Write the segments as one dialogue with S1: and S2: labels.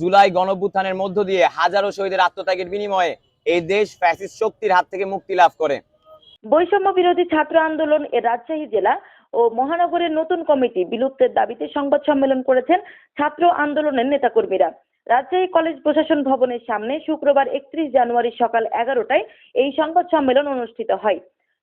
S1: জুলাই গণঅভ্যুত্থানের মধ্য দিয়ে হাজারো শহীদের আত্মত্যাগের বিনিময়ে এই দেশ ফ্যাসিস্ট শক্তির হাত থেকে মুক্তি লাভ করে।
S2: বৈষম্য বিরোধী ছাত্র আন্দোলন এর রাজশাহী জেলা ও মহানগরের নতুন কমিটি বিলুপ্তের দাবিতে সংবাদ সম্মেলন করেছেন ছাত্র আন্দোলনের নেতাকর্মীরা। রাজশাহী কলেজ প্রশাসন ভবনের সামনে শুক্রবার 31 জানুয়ারি সকাল 11টায় এই সংবাদ সম্মেলন অনুষ্ঠিত হয়।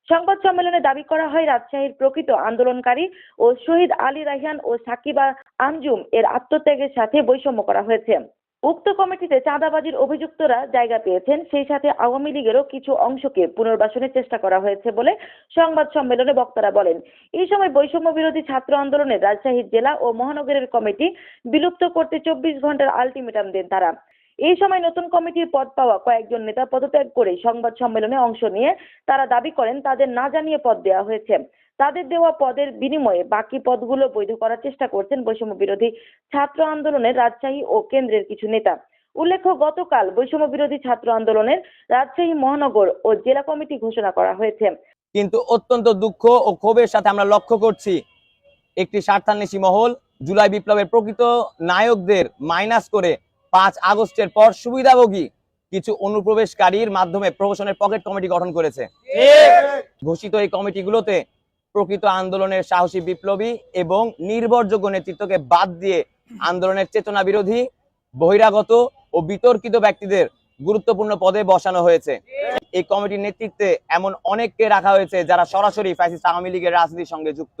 S2: সংবাদ সম্মেলনে দাবি করা হয়, রাজশাহীর প্রকৃত আন্দোলনকারী ও শহীদ আলী রায়হান ও সাকিবা আঞ্জুম এর আত্মত্যাগের সাথে বৈষম্য করা হয়েছে। উক্ত কমিটিতে চাঁদাবাজির অভিযুক্তরা জায়গা পেয়েছেন, সেই সাথে আওয়ামী লীগেরও কিছু অংশকে পুনর্বাসনের চেষ্টা করা হয়েছে বলে সংবাদ সম্মেলনে বক্তারা বলেন। এই সময় বৈষম্য বিরোধী ছাত্র আন্দোলনের রাজশাহী জেলা ও মহানগরের কমিটি বিলুপ্ত করতে 24 ঘন্টার আলটিমেটাম দেন তারা। এই সময় নতুন কমিটির পদ পাওয়া কয়েকজন নেতা পদত্যাগ করে সংবাদ সম্মেলনে অংশ নিয়ে তারা দাবি করেন তাদের না জানিয়ে পদ দেওয়া হয়েছে। তাদের দেওয়া পদের বিনিময়ে বাকি পদগুলো বৈধ করার চেষ্টা করছেন বৈষম্য বিরোধী ছাত্র আন্দোলনের রাজশাহী ও কেন্দ্রের কিছু নেতা। উল্লেখ্য, গতকাল বৈষম্য বিরোধী ছাত্র আন্দোলনের রাজশাহী মহানগর ও জেলা কমিটি ঘোষণা করা হয়েছে।
S1: কিন্তু অত্যন্ত দুঃখ ও ক্ষোভের সাথে আমরা লক্ষ্য করছি, একটি স্বার্থান্বেষী মহল জুলাই বিপ্লবের প্রকৃত নায়কদের মাইনাস করে 5 আগস্টের পর সুবিধাভোগী কিছু অনুপ্রবেশকারীর মাধ্যমে প্রহসনের পকেট কমিটি গঠন করেছে। ঘোষিত এই কমিটিগুলোতে প্রকৃত আন্দোলনের সাহসী বিপ্লবী এবং নির্ভরযোগ্য নেতৃত্বকে বাদ দিয়ে আন্দোলনের চেতনা বিরোধী, বহিরাগত ও বিতর্কিত ব্যক্তিদের গুরুত্বপূর্ণ পদে বসানো হয়েছে। এই কমিটির নেতৃত্বে এমন অনেককে রাখা হয়েছে যারা সরাসরি ফ্যাসিস্ট আওয়ামী লীগের রাজনীতির সঙ্গে যুক্ত।